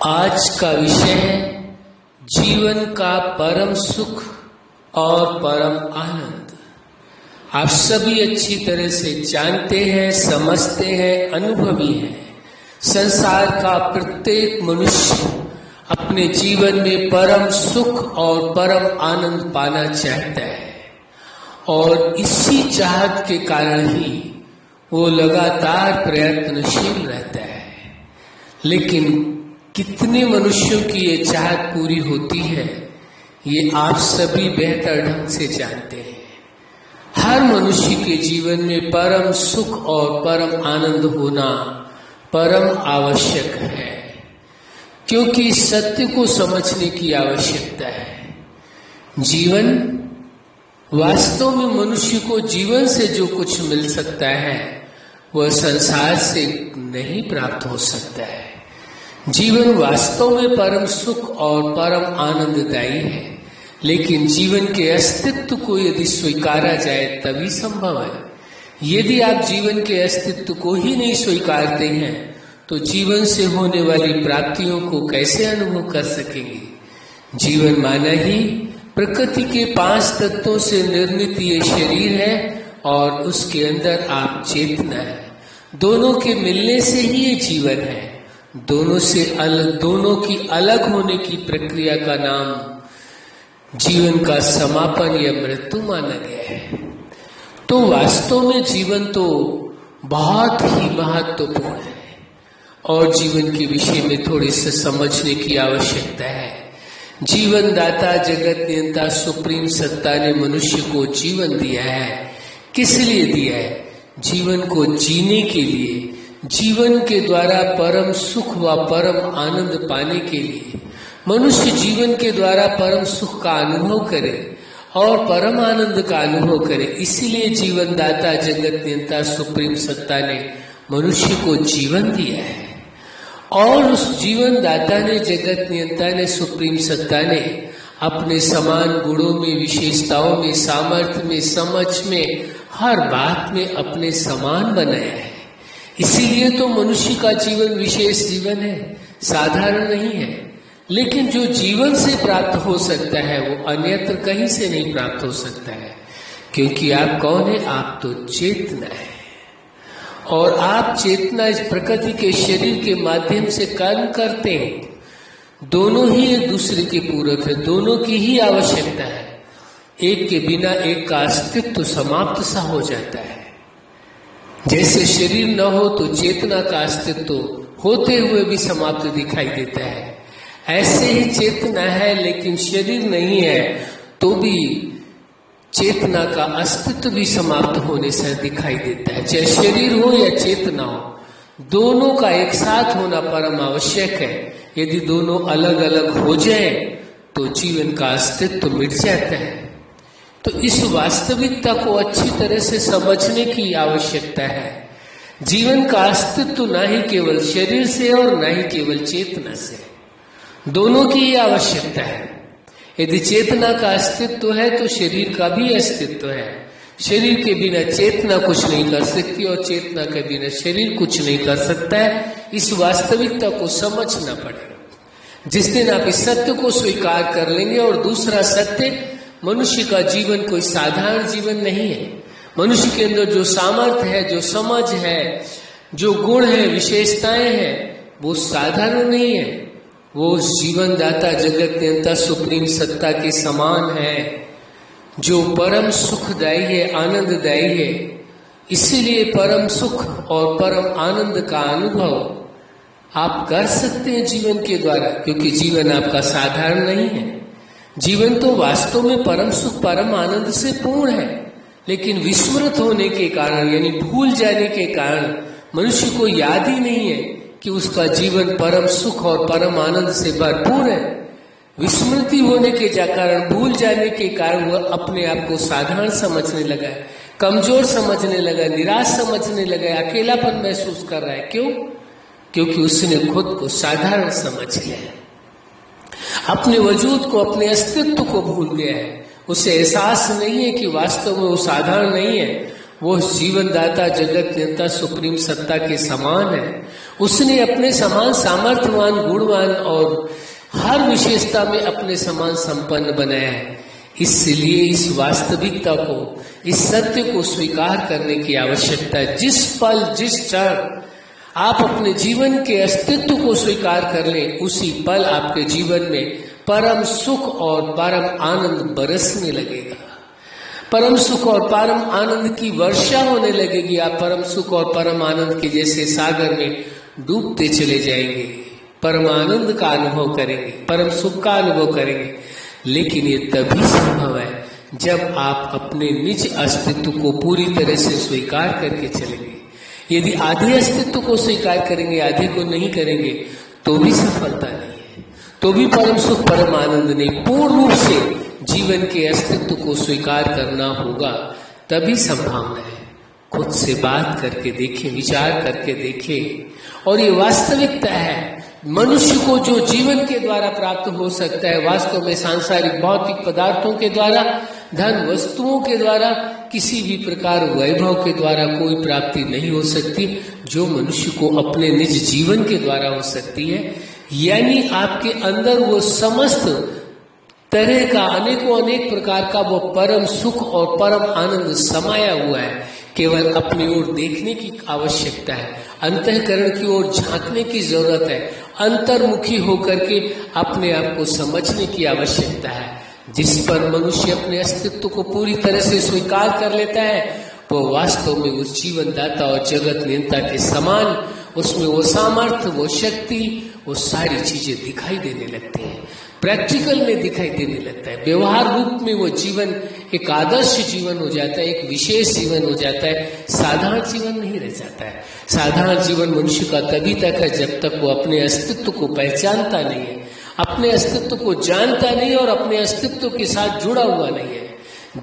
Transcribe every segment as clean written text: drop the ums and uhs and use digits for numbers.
आज का विषय है जीवन का परम सुख और परम आनंद। आप सभी अच्छी तरह से जानते हैं, समझते हैं, अनुभवी हैं। संसार का प्रत्येक मनुष्य अपने जीवन में परम सुख और परम आनंद पाना चाहता है और इसी चाहत के कारण ही वो लगातार प्रयत्नशील रहता है। लेकिन कितने मनुष्यों की ये चाहत पूरी होती है, ये आप सभी बेहतर ढंग से जानते हैं। हर मनुष्य के जीवन में परम सुख और परम आनंद होना परम आवश्यक है, क्योंकि सत्य को समझने की आवश्यकता है। जीवन वास्तव में मनुष्य को जीवन से जो कुछ मिल सकता है वह संसार से नहीं प्राप्त हो सकता है। जीवन वास्तव में परम सुख और परम आनंददायी है, लेकिन जीवन के अस्तित्व को यदि स्वीकारा जाए तभी संभव है। यदि आप जीवन के अस्तित्व को ही नहीं स्वीकारते हैं तो जीवन से होने वाली प्राप्तियों को कैसे अनुभव कर सकेंगे। जीवन माना ही प्रकृति के 5 तत्वों से निर्मित ये शरीर है और उसके अंदर आप चेतना है। दोनों के मिलने से ही ये जीवन है। दोनों की अलग होने की प्रक्रिया का नाम जीवन का समापन या मृत्यु माना गया है। तो वास्तव में जीवन तो बहुत ही महत्वपूर्ण है और जीवन के विषय में थोड़े से समझने की आवश्यकता है। जीवन दाता जगत नियंता सुप्रीम सत्ता ने मनुष्य को जीवन दिया है। किस लिए दिया है? जीवन को जीने के लिए, जीवन के द्वारा परम सुख व परम आनंद पाने के लिए। मनुष्य जीवन के द्वारा परम सुख का अनुभव करे और परम आनंद का अनुभव करे। इसीलिए जीवन दाता जगत नियंता सुप्रीम सत्ता ने मनुष्य को जीवन दिया है। और उस जीवन दाता ने, जगत नियंता ने, सुप्रीम सत्ता ने अपने समान गुणों में, विशेषताओं में, सामर्थ्य में, समझ में, हर बात में अपने समान बनाया है। इसीलिए तो मनुष्य का जीवन विशेष जीवन है, साधारण नहीं है। लेकिन जो जीवन से प्राप्त हो सकता है वो अन्यत्र कहीं से नहीं प्राप्त हो सकता है, क्योंकि आप कौन है? आप तो चेतना है और आप चेतना इस प्रकृति के शरीर के माध्यम से कर्म करते हैं। दोनों ही एक दूसरे के पूरक है, दोनों की ही आवश्यकता है। एक के बिना एक का अस्तित्व समाप्त सा हो जाता है। जैसे शरीर न हो तो चेतना का अस्तित्व होते हुए भी समाप्त दिखाई देता है, ऐसे ही चेतना है लेकिन शरीर नहीं है तो भी चेतना का अस्तित्व भी समाप्त होने से दिखाई देता है। चाहे शरीर हो या चेतना हो, दोनों का एक साथ होना परम आवश्यक है। यदि दोनों अलग अलग हो जाए तो जीवन का अस्तित्व मिट जाता है। तो इस वास्तविकता को अच्छी तरह से समझने की आवश्यकता है। जीवन का अस्तित्व ना ही केवल शरीर से और ना ही केवल चेतना से, दोनों की ही आवश्यकता है। यदि चेतना का अस्तित्व है तो शरीर का भी अस्तित्व है। शरीर के बिना चेतना कुछ नहीं कर सकती और चेतना के बिना शरीर कुछ नहीं कर सकता है। इस वास्तविकता को समझना पड़ेगा। जिस दिन आप इस सत्य को स्वीकार कर लेंगे, और दूसरा सत्य, मनुष्य का जीवन कोई साधारण जीवन नहीं है। मनुष्य के अंदर जो सामर्थ्य है, जो समझ है, जो गुण है, विशेषताएं हैं, वो साधारण नहीं है। वो जीवन दाता जगत नियंता सुप्रीम सत्ता के समान है, जो परम सुखदायी है, आनंददायी है। इसीलिए परम सुख और परम आनंद का अनुभव आप कर सकते हैं जीवन के द्वारा, क्योंकि जीवन आपका साधारण नहीं है। जीवन तो वास्तव में परम सुख परम आनंद से पूर्ण है, लेकिन विस्मृत होने के कारण, यानी भूल जाने के कारण, मनुष्य को याद ही नहीं है कि उसका जीवन परम सुख और परम आनंद से भरपूर है। विस्मृति होने के कारण, भूल जाने के कारण वह अपने आप को साधारण समझने लगा है, कमजोर समझने लगा, निराश समझने लगा, अकेलापन महसूस कर रहा है। क्यों? क्योंकि उसने खुद को साधारण समझ लिया है, अपने वजूद को, अपने अस्तित्व को भूल गया है। उसे एहसास नहीं है कि वास्तव में वो साधारण नहीं है, वो जीवन दाता जगत नियंता सुप्रीम सत्ता के समान है। उसने अपने समान सामर्थ्यवान, गुणवान और हर विशेषता में अपने समान संपन्न बनाया है। इसलिए इस वास्तविकता को, इस सत्य को स्वीकार करने की आवश्यकता है। जिस पल, जिस क्षण आप अपने जीवन के अस्तित्व को स्वीकार कर लें, उसी पल आपके जीवन में परम सुख और परम आनंद बरसने लगेगा। परम सुख और परम आनंद की वर्षा होने लगेगी। आप परम सुख और परम आनंद के जैसे सागर में डूबते चले जाएंगे, परम आनंद का अनुभव करेंगे, परम सुख का अनुभव करेंगे। लेकिन ये तभी संभव है जब आप अपने निज अस्तित्व को पूरी तरह से स्वीकार करके चलेंगे। यदि आधे अस्तित्व को स्वीकार करेंगे, आधे को नहीं करेंगे, तो भी सफलता नहीं है, तो भी परम सुख परम आनंद नहीं। पूर्ण रूप से जीवन के अस्तित्व को स्वीकार करना होगा, तभी संभावना है। खुद से बात करके देखें, विचार करके देखें। और ये वास्तविकता है, मनुष्य को जो जीवन के द्वारा प्राप्त हो सकता है, वास्तव में सांसारिक भौतिक पदार्थों के द्वारा, धन वस्तुओं के द्वारा, किसी भी प्रकार वैभव के द्वारा कोई प्राप्ति नहीं हो सकती, जो मनुष्य को अपने निज जीवन के द्वारा हो सकती है। यानी आपके अंदर वो समस्त तरह का, अनेकों अनेक प्रकार का वो परम सुख और परम आनंद समाया हुआ है। केवल अपनी ओर देखने की आवश्यकता है, अंतःकरण की ओर झांकने की जरूरत है, अंतर्मुखी होकर के अपने आप को समझने की आवश्यकता है। जिस पर मनुष्य अपने अस्तित्व को पूरी तरह से स्वीकार कर लेता है, वो वास्तव में उस जीवन दाता और जगत नियंता के समान, उसमें वो सामर्थ्य, वो शक्ति, वो सारी चीजें दिखाई देने लगती हैं, प्रैक्टिकल में दिखाई देने लगता है। व्यवहार रूप में वो जीवन एक आदर्श जीवन हो जाता है, एक विशेष जीवन हो जाता है, साधारण जीवन नहीं रह जाता है। साधारण जीवन मनुष्य का तभी तक है जब तक वो अपने अस्तित्व को पहचानता नहीं है, अपने अस्तित्व को जानता नहीं और अपने अस्तित्व के साथ जुड़ा हुआ नहीं है।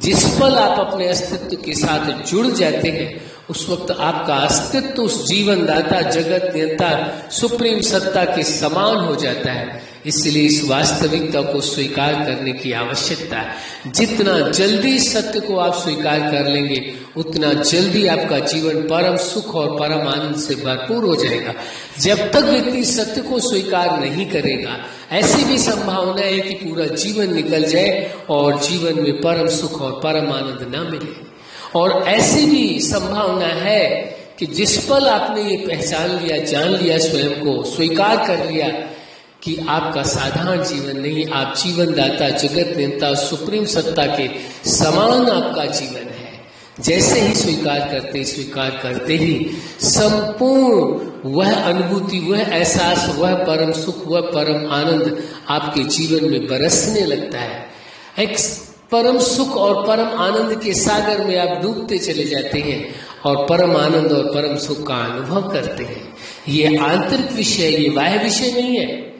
जिस पल आप अपने अस्तित्व के साथ जुड़ जाते हैं, उस वक्त आपका अस्तित्व उस जीवन दाता, जगत नियंता, सुप्रीम सत्ता के समान हो जाता है। इसलिए इस वास्तविकता को स्वीकार करने की आवश्यकता है। जितना जल्दी सत्य को आप स्वीकार कर लेंगे, उतना जल्दी आपका जीवन परम सुख और परम आनंद से भरपूर हो जाएगा। जब तक व्यक्ति सत्य को स्वीकार नहीं करेगा, ऐसी भी संभावना है कि पूरा जीवन निकल जाए और जीवन में परम सुख और परम आनंद ना मिले। और ऐसी भी संभावना है कि जिस पल आपने ये पहचान लिया, जान लिया, स्वयं को स्वीकार कर लिया कि आपका साधारण जीवन नहीं, आप जीवन दाता, जगत नियंता, सुप्रीम सत्ता के समान आपका जीवन है, जैसे ही स्वीकार करते ही संपूर्ण वह अनुभूति, वह एहसास, वह परम सुख, वह परम आनंद आपके जीवन में बरसने लगता है। एक परम सुख और परम आनंद के सागर में आप डूबते चले जाते हैं और परम आनंद और परम सुख का अनुभव करते हैं। ये आंतरिक विषय, ये बाह्य विषय नहीं है,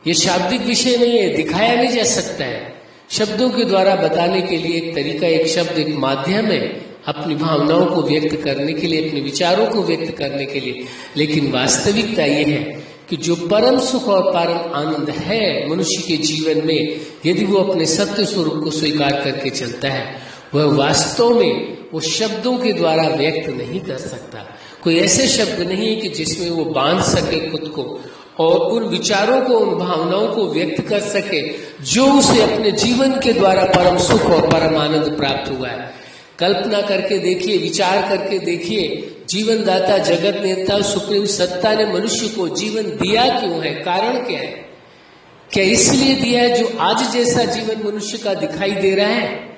ये शाब्दिक विषय नहीं है, दिखाया नहीं जा सकता है। शब्दों के द्वारा बताने के लिए एक तरीका, एक शब्द, एक माध्यम है अपनी भावनाओं को व्यक्त करने के लिए, अपने विचारों को व्यक्त करने के लिए। लेकिन वास्तविकता ये है कि जो परम सुख और परम आनंद है मनुष्य के जीवन में, यदि वो अपने सत्य स्वरूप को स्वीकार करके चलता है, वह वास्तव में वो शब्दों के द्वारा व्यक्त नहीं कर सकता। कोई ऐसे शब्द नहीं है कि जिसमें वो बांध सके खुद को और उन विचारों को, उन भावनाओं को व्यक्त कर सके जो उसे अपने जीवन के द्वारा परम सुख और परम आनंद प्राप्त हुआ है। कल्पना करके देखिए, विचार करके देखिए, जीवन दाता, जगत नियंता, सुप्रीम सत्ता ने मनुष्य को जीवन दिया क्यों है? कारण क्या है? क्या इसलिए दिया है जो आज जैसा जीवन मनुष्य का दिखाई दे रहा है?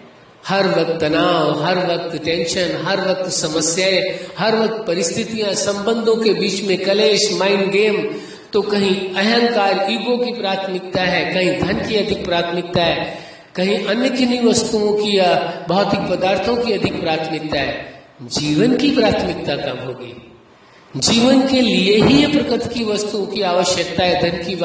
हर वक्त तनाव, हर वक्त टेंशन, हर वक्त समस्याएं, हर वक्त परिस्थितियां, संबंधों के बीच में कलेश, माइंड गेम। तो कहीं अहंकार, ईगो की प्राथमिकता है, कहीं धन की अधिक प्राथमिकता है, कहीं अन्य किन्हीं वस्तुओं की या भौतिक पदार्थों की अधिक प्राथमिकता है। जीवन की प्राथमिकता कब होगी? जीवन के लिए ही ये प्रकृति की वस्तुओं की आवश्यकता है, धन की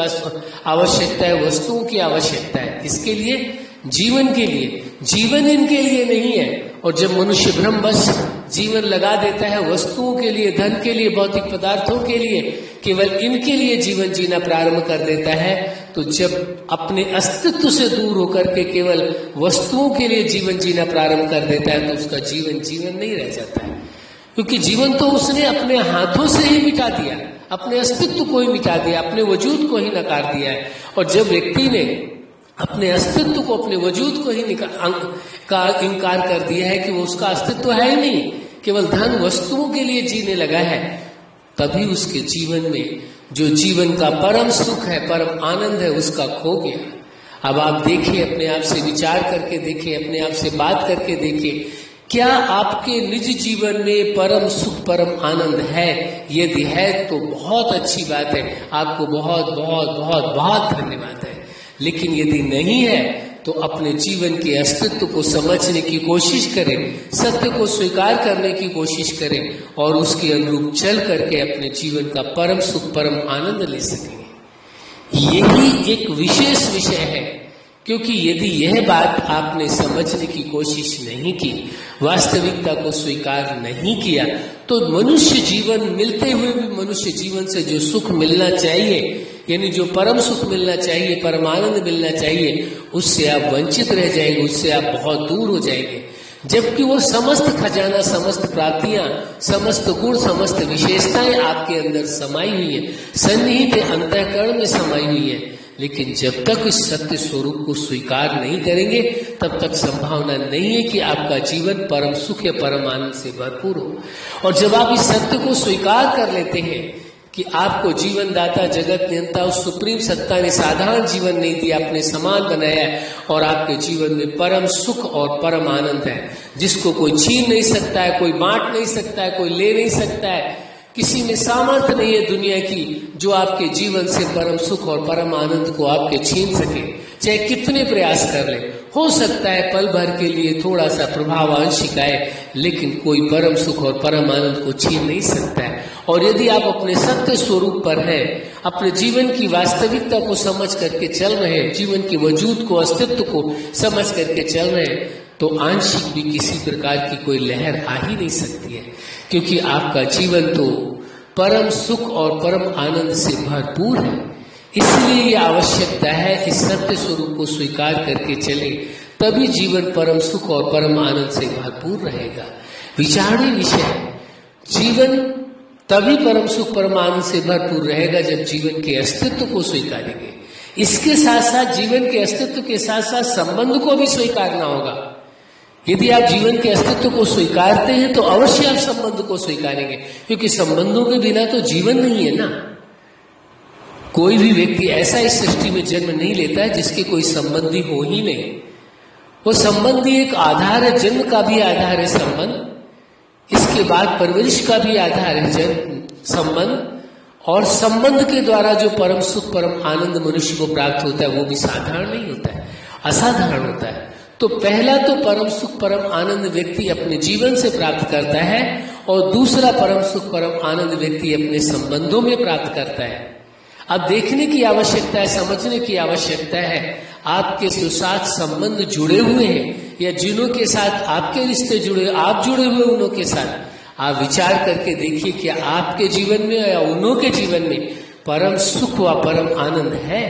आवश्यकता है, वस्तुओं की आवश्यकता है। किसके लिए? जीवन के लिए। जीवन इनके लिए नहीं है। और जब मनुष्य भ्रमवश जीवन लगा देता है वस्तुओं के लिए, धन के लिए, भौतिक पदार्थों के लिए, केवल इनके लिए जीवन जीना प्रारंभ कर देता है, तो जब अपने अस्तित्व से दूर होकर के केवल वस्तुओं के लिए जीवन जीना प्रारंभ कर देता है, तो उसका जीवन जीवन नहीं रह जाता है। क्योंकि जीवन तो उसने अपने हाथों से ही मिटा दिया, अपने अस्तित्व को ही मिटा दिया, अपने वजूद को ही नकार दिया है। और जब व्यक्ति ने अपने अस्तित्व को, अपने वजूद को ही इनकार कर दिया है कि वो उसका अस्तित्व है ही नहीं, केवल धन वस्तुओं के लिए जीने लगा है, तभी उसके जीवन में जो जीवन का परम सुख है, परम आनंद है, उसका खो गया। अब आप देखिए, अपने आप से विचार करके देखिए, अपने आप से बात करके देखिए, क्या आपके निज जीवन में परम सुख, परम आनंद है? यदि है तो बहुत अच्छी बात है, आपको बहुत बहुत बहुत बहुत धन्यवाद है। लेकिन यदि नहीं है तो अपने जीवन के अस्तित्व को समझने की कोशिश करें, सत्य को स्वीकार करने की कोशिश करें और उसके अनुरूप चल करके अपने जीवन का परम सुख, परम आनंद ले सकेंगे। यही एक विशेष विषय है, क्योंकि यदि यह बात आपने समझने की कोशिश नहीं की, वास्तविकता को स्वीकार नहीं किया, तो मनुष्य जीवन मिलते हुए भी मनुष्य जीवन से जो सुख मिलना चाहिए, यानी जो परम सुख मिलना चाहिए, परम आनंद मिलना चाहिए, उससे आप वंचित रह जाएंगे, उससे आप बहुत दूर हो जाएंगे। जबकि वो समस्त खजाना, समस्त प्राप्तियां, समस्त गुण, समस्त विशेषताएं आपके अंदर समाई हुई है, सन्निहित अंतःकरण में समाई हुई है। लेकिन जब तक इस सत्य स्वरूप को स्वीकार नहीं करेंगे, तब तक संभावना नहीं है कि आपका जीवन परम सुख या परम आनंद से भरपूर हो। और जब आप इस सत्य को स्वीकार कर लेते हैं कि आपको जीवन दाता, जगत नियंता, उस सुप्रीम सत्ता ने साधारण जीवन नहीं दिया, अपने समान बनाया है और आपके जीवन में परम सुख और परम आनंद है, जिसको कोई छीन नहीं सकता है, कोई बांट नहीं सकता है, कोई ले नहीं सकता है, किसी में सामर्थ्य नहीं है दुनिया की जो आपके जीवन से परम सुख और परम आनंद को आपके छीन सके, चाहे कितने प्रयास कर ले। हो सकता है पल भर के लिए थोड़ा सा प्रभाव आंशिक आए, लेकिन कोई परम सुख और परम आनंद को छीन नहीं सकता है। और यदि आप अपने सत्य स्वरूप पर हैं, अपने जीवन की वास्तविकता को समझ करके चल रहे हैं, जीवन के वजूद को, अस्तित्व को समझ करके चल रहे हैं, तो आंशिक भी किसी प्रकार की कोई लहर आ ही नहीं सकती है, क्योंकि आपका जीवन तो परम सुख और परम आनंद से भरपूर है। इसलिए ये आवश्यकता है कि सत्य स्वरूप को स्वीकार करके चले, तभी जीवन परम सुख और परम आनंद से भरपूर रहेगा। विचारणीय विषय है, जीवन तभी परम सुख, परम आनंद से भरपूर रहेगा जब जीवन के अस्तित्व को स्वीकारेंगे। इसके साथ साथ जीवन के अस्तित्व के साथ साथ संबंध को भी स्वीकारना होगा। यदि आप जीवन के अस्तित्व को स्वीकारते हैं तो अवश्य आप संबंध को स्वीकारेंगे, क्योंकि संबंधों के बिना तो जीवन नहीं है ना। कोई भी व्यक्ति ऐसा इस सृष्टि में जन्म नहीं लेता है जिसके कोई संबंधी हो ही नहीं। वो संबंधी एक आधार है, जन्म का भी आधार है संबंध, इसके बाद परवरिश का भी आधार है जन्म संबंध, और संबंध के द्वारा जो परम सुख, परम आनंद मनुष्य को प्राप्त होता है वो भी साधारण नहीं होता है, असाधारण होता है। तो पहला तो परम सुख, परम आनंद व्यक्ति अपने जीवन से प्राप्त करता है, और दूसरा परम सुख, परम आनंद व्यक्ति अपने संबंधों में प्राप्त करता है। अब देखने की आवश्यकता है, समझने की आवश्यकता है, आपके साथ संबंध जुड़े हुए हैं या जिनों के साथ आपके रिश्ते जुड़े, आप जुड़े हुए उनों के साथ आप विचार करके देखिए कि आपके जीवन में या उनों के जीवन में परम सुख व परम आनंद है।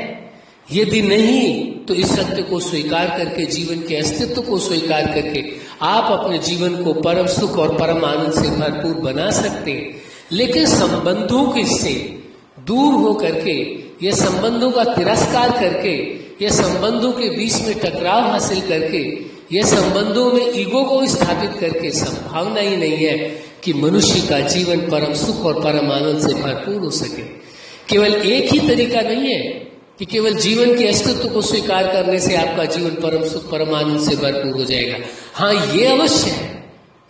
यदि नहीं तो इस सत्य को स्वीकार करके, जीवन के अस्तित्व को स्वीकार करके आप अपने जीवन को परम सुख और परम आनंद से भरपूर बना सकते हैं। लेकिन संबंधों के से दूर हो करके या संबंधों का तिरस्कार करके या संबंधों के बीच में टकराव हासिल करके या संबंधों में ईगो को स्थापित करके संभावना ही नहीं है कि मनुष्य का जीवन परम सुख और परम आनंद से भरपूर हो सके। केवल एक ही तरीका नहीं है कि केवल जीवन के अस्तित्व को स्वीकार करने से आपका जीवन परम सुख, परम आनंद से भरपूर हो जाएगा। हाँ, ये अवश्य है,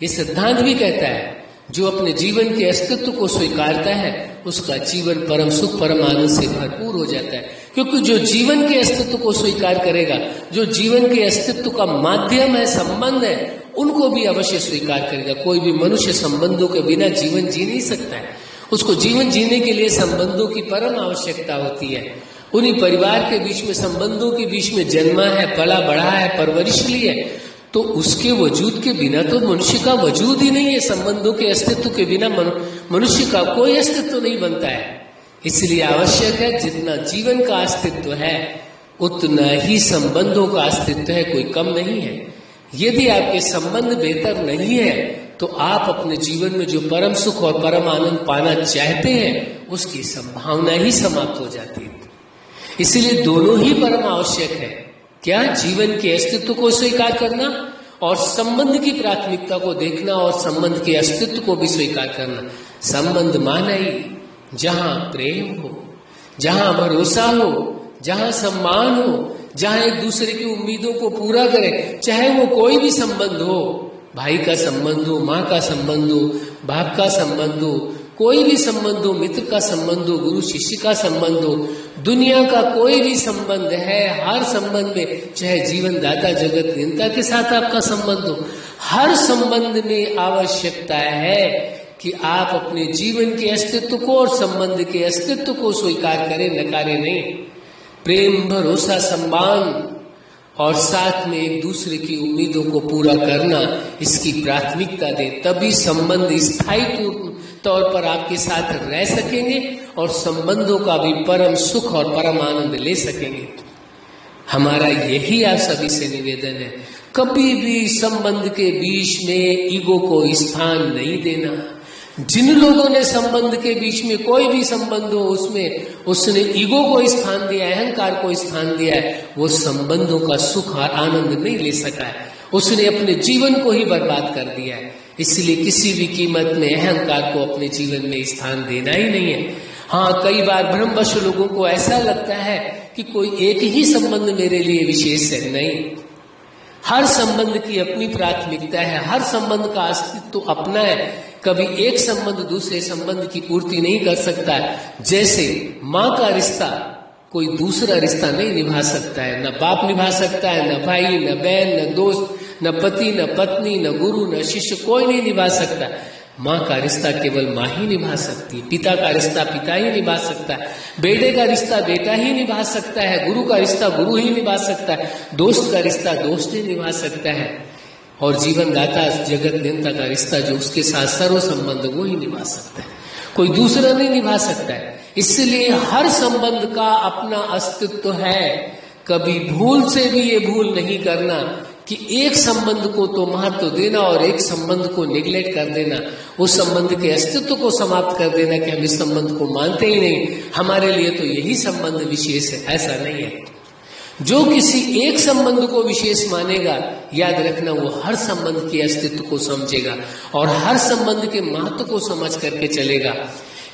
ये सिद्धांत भी कहता है, जो अपने जीवन के अस्तित्व को स्वीकारता है उसका जीवन परम सुख, परम आनंद से भरपूर हो जाता है। क्योंकि जो जीवन के अस्तित्व को स्वीकार करेगा, जो जीवन के अस्तित्व का माध्यम है, संबंध है, उनको भी अवश्य स्वीकार करेगा। कोई भी मनुष्य संबंधों के बिना जीवन जी नहीं सकता है। उसको जीवन जीने के लिए संबंधों की परम आवश्यकता होती है। उन्हीं परिवार के बीच में, संबंधों के बीच में जन्मा है, पला बढ़ा है, परवरिश ली है, तो उसके वजूद के बिना तो मनुष्य का वजूद ही नहीं है। संबंधों के अस्तित्व के बिना मनुष्य का कोई अस्तित्व नहीं बनता है। इसलिए आवश्यक है, जितना जीवन का अस्तित्व है उतना ही संबंधों का अस्तित्व है, कोई कम नहीं है। यदि आपके संबंध बेहतर नहीं है तो आप अपने जीवन में जो परम सुख और परम आनंद पाना चाहते हैं उसकी संभावना ही समाप्त हो जाती है। इसलिए दोनों ही परम आवश्यक है। क्या? जीवन के अस्तित्व को स्वीकार करना और संबंध की प्राथमिकता को देखना और संबंध के अस्तित्व को भी स्वीकार करना। संबंध माना ही जहां प्रेम हो, जहां भरोसा हो, जहां सम्मान हो, जहां एक दूसरे की उम्मीदों को पूरा करें, चाहे वो कोई भी संबंध हो, भाई का संबंध हो, माँ का संबंध हो, बाप का संबंध हो, कोई भी संबंध हो, मित्र का संबंध हो, गुरु शिष्य का संबंध हो, दुनिया का कोई भी संबंध है, हर संबंध में, चाहे जीवन दाता जगत नियंता के साथ आपका संबंध हो, हर संबंध में आवश्यकता है कि आप अपने जीवन के अस्तित्व को और संबंध के अस्तित्व को स्वीकार करें, नकारे नहीं। प्रेम, भरोसा, सम्मान और साथ में एक दूसरे की उम्मीदों को पूरा करना, इसकी प्राथमिकता दें, तभी संबंध स्थायी तौर पर आपके साथ रह सकेंगे और संबंधों का भी परम सुख और परम आनंद ले सकेंगे। हमारा यही आप सभी से निवेदन है, कभी भी संबंध के बीच में ईगो को स्थान नहीं देना। जिन लोगों ने संबंध के बीच में कोई भी संबंध हो उसमें उसने ईगो को स्थान दिया है, अहंकार को स्थान दिया है, वो संबंधों का सुख और आनंद नहीं ले सका है, उसने अपने जीवन को ही बर्बाद कर दिया है। इसलिए किसी भी कीमत में अहंकार को अपने जीवन में स्थान देना ही नहीं है। हाँ, कई बार भ्रमवश लोगों को ऐसा लगता है कि कोई एक ही संबंध मेरे लिए विशेष है। नहीं, हर संबंध की अपनी प्राथमिकता है, हर संबंध का अस्तित्व अपना है। कभी एक संबंध दूसरे संबंध की पूर्ति नहीं कर सकता है। जैसे माँ का रिश्ता कोई दूसरा रिश्ता नहीं निभा सकता है, न बाप निभा सकता है, न भाई, न बहन, न दोस्त, न पति, न पत्नी, न गुरु, न शिष्य, कोई नहीं निभा सकता। माँ का रिश्ता केवल माँ ही निभा सकती है, पिता का रिश्ता पिता ही निभा सकता है, बेटे का रिश्ता बेटा ही निभा सकता है, गुरु का रिश्ता गुरु ही निभा सकता है, दोस्त का रिश्ता दोस्त ही निभा सकता है, और जीवन दाता जगत नियंता का रिश्ता जो उसके साथ सर्व संबंध वो ही निभा सकता है, कोई दूसरा नहीं निभा सकता है। इसलिए हर संबंध का अपना अस्तित्व है। कभी भूल से भी ये भूल नहीं करना कि एक संबंध को तो महत्व देना और एक संबंध को निगलेक्ट कर देना, उस संबंध के अस्तित्व को समाप्त कर देना कि हम इस संबंध को मानते ही नहीं, हमारे लिए तो यही संबंध विशेष है। ऐसा नहीं है। जो किसी एक संबंध को विशेष मानेगा, याद रखना वो हर संबंध के अस्तित्व को समझेगा और हर संबंध के महत्व को समझ करके चलेगा।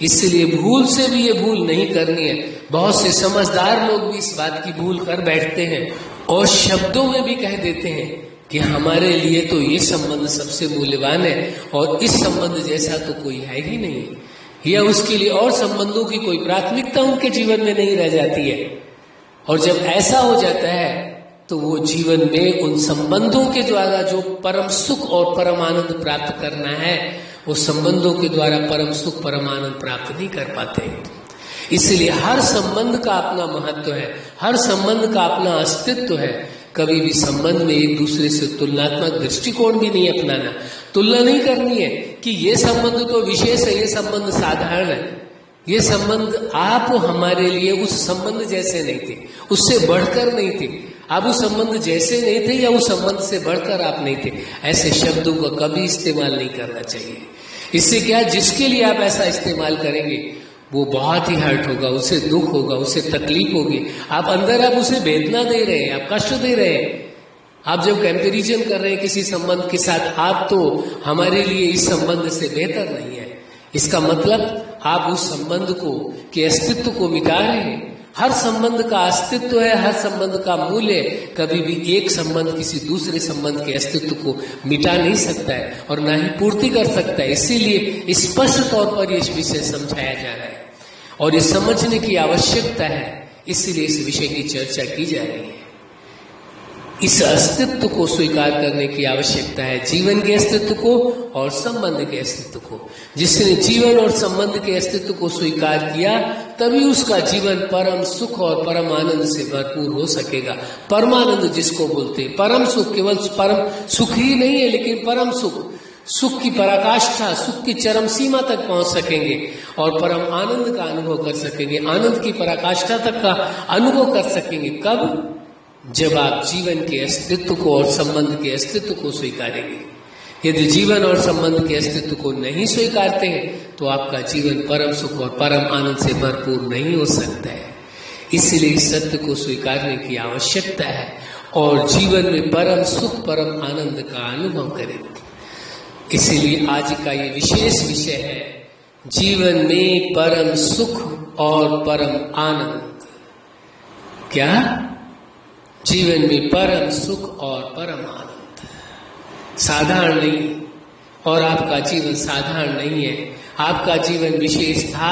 इसलिए भूल से भी ये भूल नहीं करनी है। बहुत से समझदार लोग भी इस बात की भूल कर बैठते हैं और शब्दों में भी कह देते हैं कि हमारे लिए तो ये संबंध सबसे मूल्यवान है और इस संबंध जैसा तो कोई है ही नहीं, या उसके लिए और संबंधों की कोई प्राथमिकता उनके जीवन में नहीं रह जाती है। और जब ऐसा हो जाता है तो वो जीवन में उन संबंधों के द्वारा जो परम सुख और परम आनंद प्राप्त करना है, वो संबंधों के द्वारा परम सुख परम आनंद प्राप्त नहीं कर पाते। इसलिए हर संबंध का अपना महत्व है, हर संबंध का अपना अस्तित्व है। कभी भी संबंध में एक दूसरे से तुलनात्मक दृष्टिकोण भी नहीं अपनाना, तुलना नहीं करनी है कि ये संबंध तो विशेष है, ये संबंध साधारण है। ये संबंध आप हमारे लिए उस संबंध जैसे नहीं थे, उससे बढ़कर नहीं थे, आप उस संबंध जैसे नहीं थे या उस संबंध से बढ़कर आप नहीं थे। ऐसे शब्दों का कभी इस्तेमाल नहीं करना चाहिए। इससे क्या, जिसके लिए आप ऐसा इस्तेमाल करेंगे वो बहुत ही हर्ट होगा, उसे दुख होगा, उसे तकलीफ होगी। आप अंदर आप उसे वेदना दे रहे हैं, आप कष्ट दे रहे हैं। आप जब कंपैरिजन कर रहे हैं किसी संबंध के साथ, आप तो हमारे लिए इस संबंध से बेहतर नहीं है, इसका मतलब आप उस संबंध को के अस्तित्व को मिटा रहे हैं। हर संबंध का अस्तित्व है, हर संबंध का मूल्य। कभी भी एक संबंध किसी दूसरे संबंध के अस्तित्व को मिटा नहीं सकता है और ना ही पूर्ति कर सकता है। इसीलिए स्पष्ट तौर पर यह विषय समझाया जा रहा है और ये समझने की आवश्यकता है, इसलिए इस विषय की चर्चा की जा रही है। इस अस्तित्व को स्वीकार करने की आवश्यकता है, जीवन के अस्तित्व को और संबंध के अस्तित्व को। जिसने जीवन और संबंध के अस्तित्व को स्वीकार किया, तभी उसका जीवन परम सुख और परम आनंद से भरपूर हो सकेगा। परमानंद जिसको बोलते हैं, परम सुख, केवल परम सुख ही नहीं है लेकिन परम सुख, सुख की पराकाष्ठा, सुख की चरम सीमा तक पहुंच सकेंगे और परम आनंद का अनुभव कर सकेंगे। आनंद की पराकाष्ठा तक का अनुभव कर सकेंगे। कब? जब आप जीवन के अस्तित्व को और संबंध के अस्तित्व को स्वीकारेंगे। यदि जीवन और संबंध के अस्तित्व को नहीं स्वीकारते हैं तो आपका जीवन परम सुख और परम आनंद से भरपूर नहीं हो सकता है। इसलिए इस सत्य को स्वीकारने की आवश्यकता है और जीवन में परम सुख परम आनंद का अनुभव करें। इसीलिए आज का ये विशेष विषय है जीवन में परम सुख और परम आनंद। क्या? जीवन में परम सुख और परम आनंद साधारण नहीं, और आपका जीवन साधारण नहीं है। आपका जीवन विशेष था,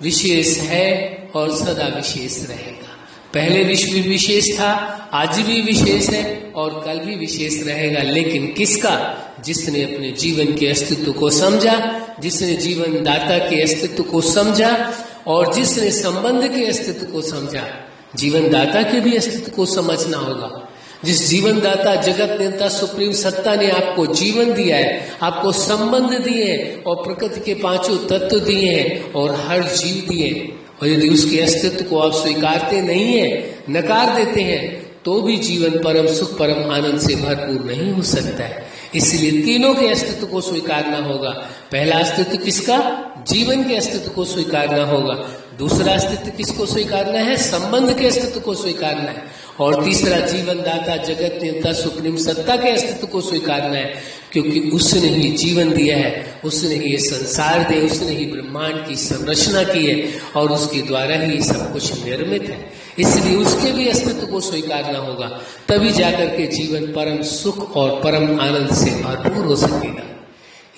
विशेष है और सदा विशेष रहेगा। पहले विश्व भी विशेष था, आज भी विशेष है और कल भी विशेष रहेगा। लेकिन किसका? जिसने अपने जीवन के अस्तित्व को समझा, जिसने जीवन दाता के अस्तित्व को समझा और जिसने संबंध के अस्तित्व को समझा। जीवन दाता के भी अस्तित्व को समझना होगा। जिस जीवन दाता जगत नेता सुप्रीम सत्ता ने आपको जीवन दिया है, आपको संबंध दिए हैं और प्रकृति के पांचों तत्व दिए हैं और हर जीव दिए हैं, और यदि उसके अस्तित्व को आप स्वीकारते नहीं है, नकार देते हैं, तो भी जीवन परम सुख परम आनंद से भरपूर नहीं हो सकता है। इसलिए तीनों के अस्तित्व को स्वीकारना होगा। पहला अस्तित्व किसका? जीवन के अस्तित्व को स्वीकारना होगा। दूसरा अस्तित्व किसको स्वीकारना है? संबंध के अस्तित्व को स्वीकारना है। और तीसरा जीवन दाता जगत नेता सुप्रीम सत्ता के अस्तित्व को स्वीकारना है, क्योंकि उसने ही जीवन दिया है, उसने ही ये संसार दिया, उसने ही ब्रह्मांड की संरचना की है और उसके द्वारा ही सब कुछ निर्मित है। इसलिए उसके भी अस्तित्व को स्वीकारना होगा, तभी जाकर के जीवन परम सुख और परम आनंद से भरपूर हो सकेगा।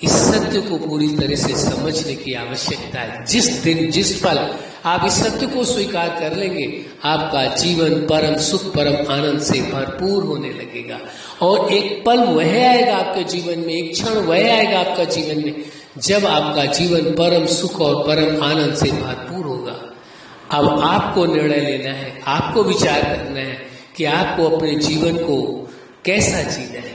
इस सत्य को पूरी तरह से समझने की आवश्यकता है। जिस दिन जिस पल आप इस सत्य को स्वीकार कर लेंगे, आपका जीवन परम सुख परम आनंद से भरपूर होने लगेगा। और एक पल वह आएगा आपके जीवन में, एक क्षण वह आएगा आपका जीवन में, जब आपका जीवन परम सुख और परम आनंद से भरपूर होगा। अब आपको निर्णय लेना है, आपको विचार करना है कि आपको अपने जीवन को कैसा जीना है।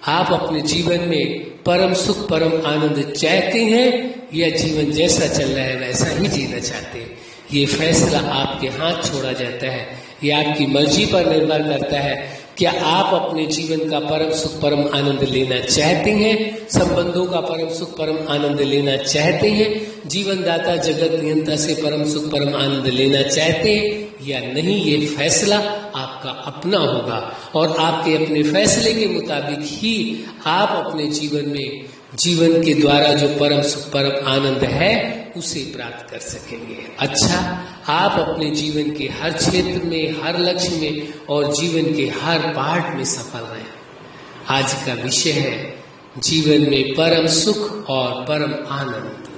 आप अपने जीवन में परम सुख परम आनंद चाहते हैं या जीवन जैसा चल रहा है वैसा ही जीना चाहते हैं। ये फैसला आपके हाथ छोड़ा जाता है, ये आपकी मर्जी पर निर्भर करता है। क्या आप अपने जीवन का परम सुख परम आनंद लेना चाहते हैं? संबंधों का परम सुख परम आनंद लेना चाहते हैं? जीवन दाता जगत नियंता से परम सुख परम आनंद लेना चाहते हैं या नहीं? ये फैसला आपका अपना होगा और आपके अपने फैसले के मुताबिक ही आप अपने जीवन में जीवन के द्वारा जो परम सुख परम आनंद है उसे प्राप्त कर सकेंगे। अच्छा, आप अपने जीवन के हर क्षेत्र में, हर लक्ष्य में और जीवन के हर पार्ट में सफल रहें। आज का विषय है जीवन में परम सुख और परम आनंद।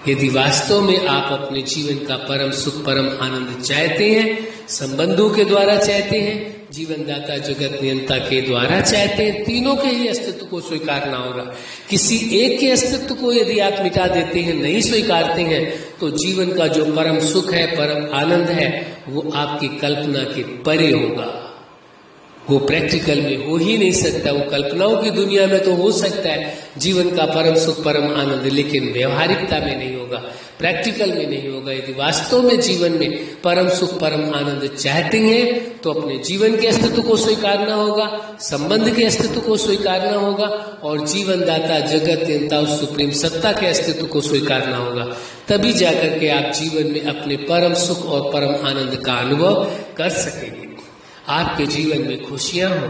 यदि वास्तव में आप अपने जीवन का परम सुख परम आनंद चाहते हैं, संबंधों के द्वारा चाहते हैं, जीवन दाता जगत नियंता के द्वारा चाहते हैं, तीनों के ही अस्तित्व को स्वीकारना होगा। किसी एक के अस्तित्व को यदि आप मिटा देते हैं, नहीं स्वीकारते हैं, तो जीवन का जो परम सुख है परम आनंद है वो आपकी कल्पना के परे होगा। वो प्रैक्टिकल में हो ही नहीं सकता। वो कल्पनाओं की दुनिया में तो हो सकता है जीवन का परम सुख परम आनंद, लेकिन व्यवहारिकता में नहीं होगा, प्रैक्टिकल में नहीं होगा। यदि वास्तव में जीवन में परम सुख परम आनंद चाहते हैं तो अपने जीवन के अस्तित्व को स्वीकारना होगा, संबंध के अस्तित्व को स्वीकारना होगा और जीवन दाता जगत नियंता सुप्रीम सत्ता के अस्तित्व को स्वीकारना होगा। तभी जाकर के आप जीवन में अपने परम सुख और परम आनंद का अनुभव कर सकेंगे। आपके जीवन में खुशियां हो,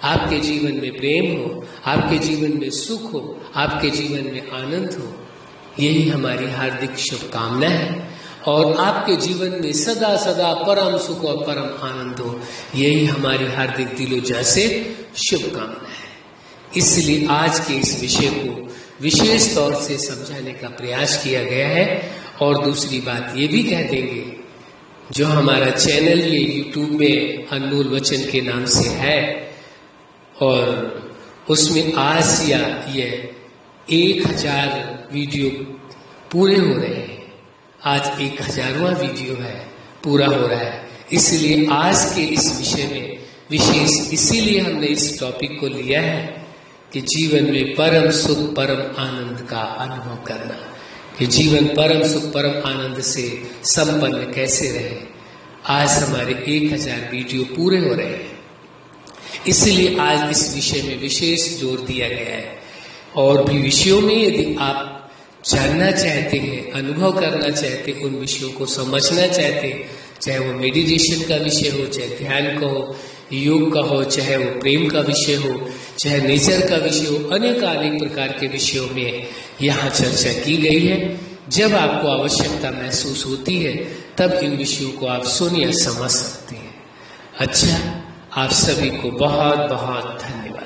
आपके जीवन में प्रेम हो, आपके जीवन में सुख हो, आपके जीवन में आनंद हो, यही हमारी हार्दिक शुभकामना है। और आपके जीवन में सदा सदा परम सुख और परम आनंद हो, यही हमारी हार्दिक दिलों से शुभकामना है। इसलिए आज के इस विषय को विशेष तौर से समझाने का प्रयास किया गया है। और दूसरी बात ये भी कह देंगे, जो हमारा चैनल ये YouTube में अनमोल वचन के नाम से है और उसमें आज या ये 1000 वीडियो पूरे हो रहे हैं। आज 1000वां वीडियो है, पूरा हो रहा है। इसलिए आज के इस विषय में विशेष इसीलिए हमने इस टॉपिक को लिया है कि जीवन में परम सुख परम आनंद का अनुभव करना, कि जीवन परम सुख परम आनंद से संपन्न कैसे रहे। आज हमारे 1000 वीडियो पूरे हो रहे हैं। इसलिए आज इस विषय में विशेष जोर दिया गया है। और भी विषयों में यदि आप जानना चाहते हैं, अनुभव करना चाहते हैं, उन विषयों को समझना चाहते हैं, चाहे वो मेडिटेशन का विषय हो, चाहे ध्यान का हो, योग का हो, चाहे वो प्रेम का विषय हो, चाहे नेचर का विषय हो, अनेक प्रकार के विषयों में यहाँ चर्चा की गई है। जब आपको आवश्यकता महसूस होती है तब इन विषयों को आप सुन या समझ सकते हैं। अच्छा, आप सभी को बहुत बहुत धन्यवाद।